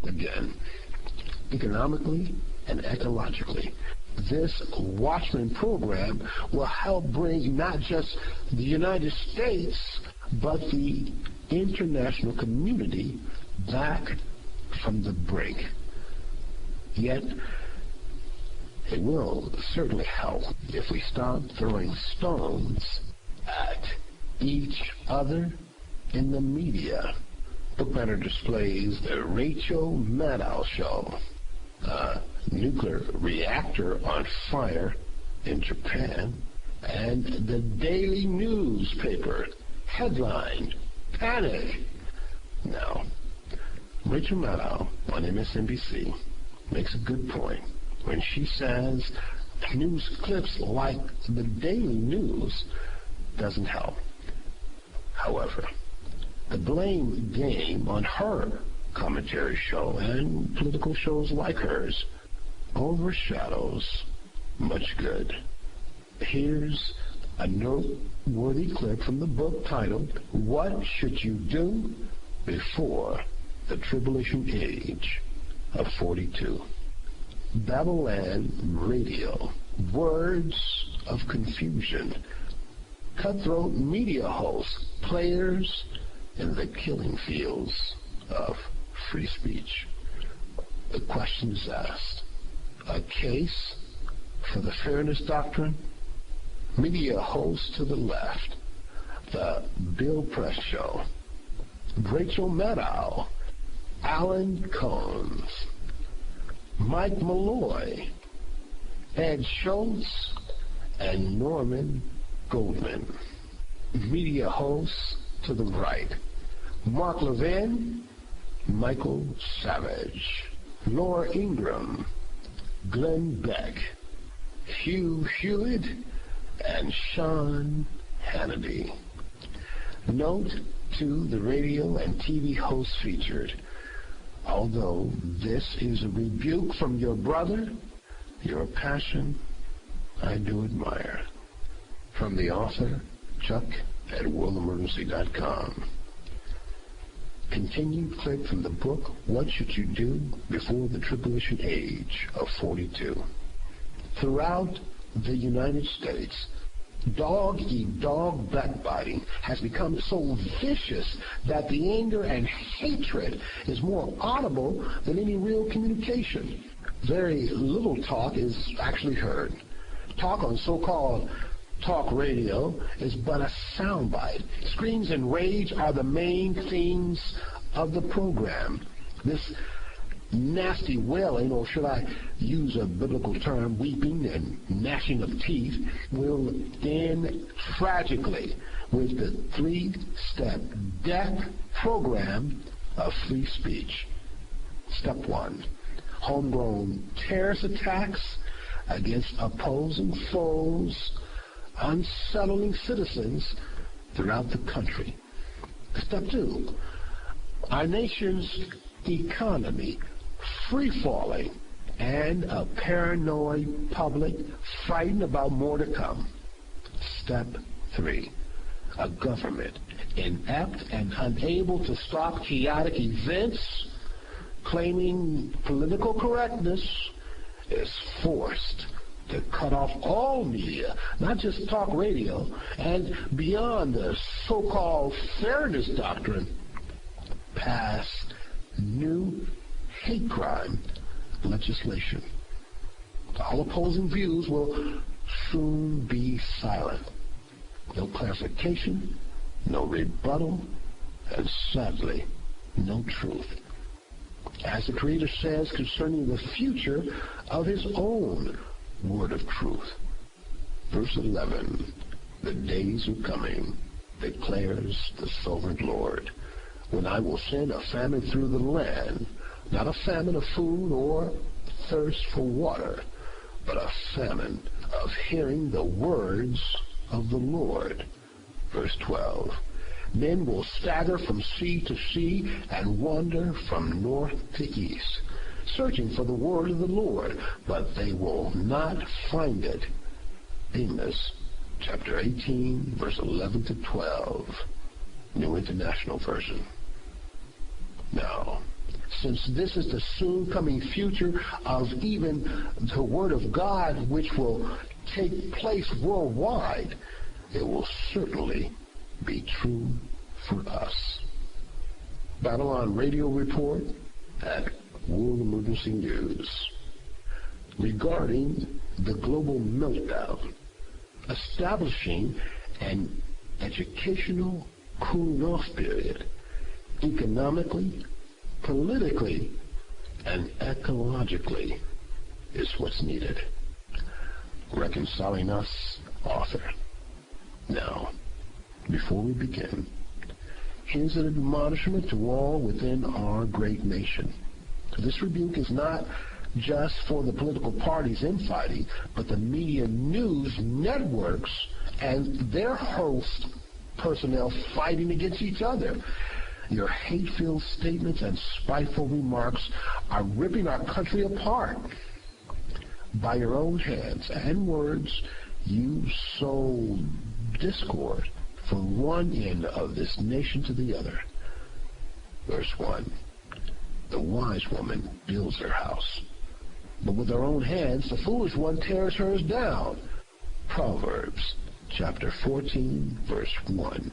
again, economically and ecologically. This Watchmen program will help bring not just the United States, but the international community back from the brink. Yet, it will certainly help if we stop throwing stones at each other in the media. Book banner displays the Rachel Maddow Show, a nuclear reactor on fire in Japan, and the daily newspaper headline, Panic. Now, Rachel Maddow on MSNBC makes a good point when she says news clips like the daily news doesn't help. However, the blame game on her commentary show and political shows like hers overshadows much good. Here's a noteworthy clip from the book titled, What Should You Do Before the Tribulation Age of 42? Babylon Radio, words of confusion, cutthroat media hosts, players in the killing fields of free speech. The question is asked, a case for the fairness doctrine? Media hosts to the left, the Bill Press Show, Rachel Maddow, Alan Combs, Mike Malloy, Ed Schultz, and Norman Goldman. Media hosts to the right, Mark Levin, Michael Savage, Laura Ingraham, Glenn Beck, Hugh Hewitt, and Sean Hannity. Note to the radio and TV hosts featured. Although this is a rebuke from your brother, your passion I do admire. From the author, Chuck at worldemergency.com. Continued clip from the book, What Should You Do Before the Tribulation Age of 42? Throughout the United States, dog-eat-dog backbiting has become so vicious that the anger and hatred is more audible than any real communication. Very little talk is actually heard. Talk on so-called talk radio is but a soundbite. Screams and rage are the main themes of the program. This nasty wailing, or should I use a biblical term, weeping and gnashing of teeth, will end tragically with the three-step death program of free speech. Step 1, homegrown terrorist attacks against opposing foes, unsettling citizens throughout the country. Step 2, our nation's economy free-falling and a paranoid public frightened about more to come. Step 3, a government inept and unable to stop chaotic events, claiming political correctness, is forced to cut off all media, not just talk radio, and beyond the so-called fairness doctrine, pass new hate crime legislation. All opposing views will soon be silent. No clarification, no rebuttal, and sadly, no truth. As the Creator says concerning the future of His own word of truth. Verse 11, the days are coming, declares the sovereign Lord, when I will send a famine through the land, not a famine of food or thirst for water, but a famine of hearing the words of the Lord. Verse 12, men will stagger from sea to sea and wander from north to east, searching for the word of the Lord, but they will not find it. Amos chapter 18, verse 11 to 12, New International Version. Now, since this is the soon coming future of even the Word of God, which will take place worldwide, it will certainly be true for us. Babylon Radio Report at World Emergency News regarding the global meltdown, establishing an educational cooling off period, economically, politically, and ecologically is what's needed. Reconciling Us, author. Now, before we begin, here's an admonishment to all within our great nation. This rebuke is not just for the political parties infighting, but the media news networks and their host personnel fighting against each other. Your hate-filled statements and spiteful remarks are ripping our country apart. By your own hands and words, you sow discord from one end of this nation to the other. Verse 1, the wise woman builds her house, but with her own hands the foolish one tears hers down. Proverbs chapter 14, verse 1,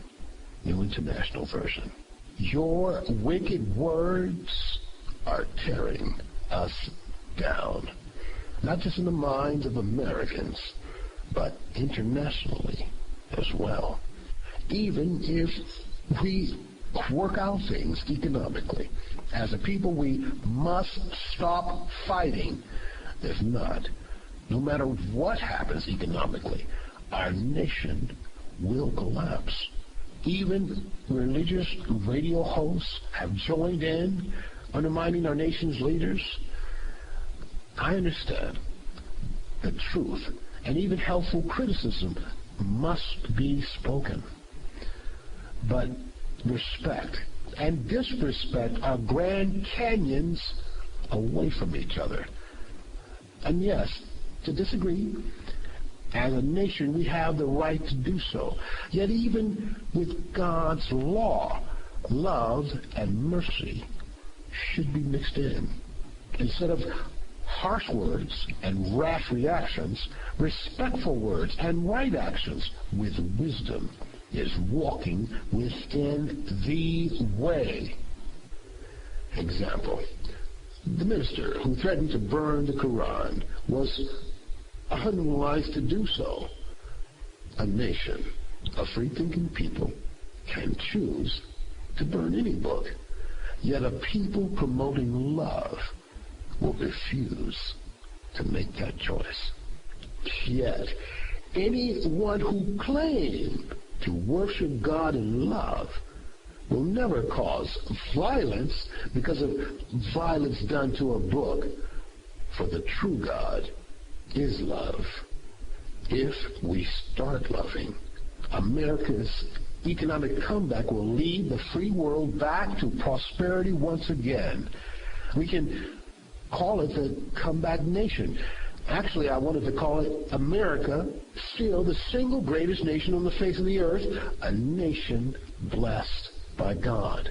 New International Version. Your wicked words are tearing us down, not just in the minds of Americans, but internationally as well. Even if we work out things economically, as a people we must stop fighting. If not, no matter what happens economically, our nation will collapse. Even religious radio hosts have joined in, undermining our nation's leaders. I understand the truth, and even helpful criticism must be spoken. But respect and disrespect are Grand Canyons away from each other. And yes, to disagree, as a nation, we have the right to do so. Yet even with God's law, love and mercy should be mixed in. Instead of harsh words and rash reactions, respectful words and right actions with wisdom is walking within the way. Example, the minister who threatened to burn the Quran was unwise to do so. A nation of free-thinking people can choose to burn any book, yet a people promoting love will refuse to make that choice. Yet, anyone who claims to worship God in love will never cause violence because of violence done to a book, for the true God is love. If we start loving, America's economic comeback will lead the free world back to prosperity once again. We can call it the comeback nation. Actually, I wanted to call it America, still the single greatest nation on the face of the earth, a nation blessed by God.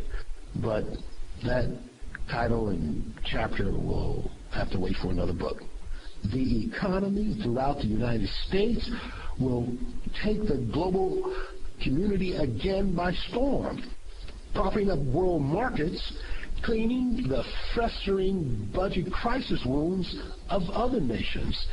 But that title and chapter will have to wait for another book. The economy throughout the United States will take the global community again by storm, propping up world markets, cleaning the festering budget crisis wounds of other nations.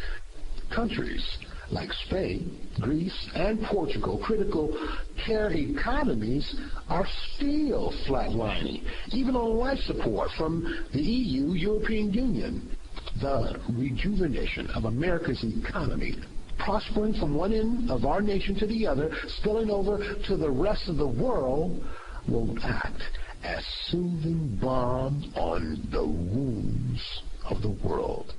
Countries like Spain, Greece, and Portugal, critical care economies, are still flatlining, even on life support from the EU, European Union. The rejuvenation of America's economy, prospering from one end of our nation to the other, spilling over to the rest of the world, will act as soothing balm on the wounds of the world.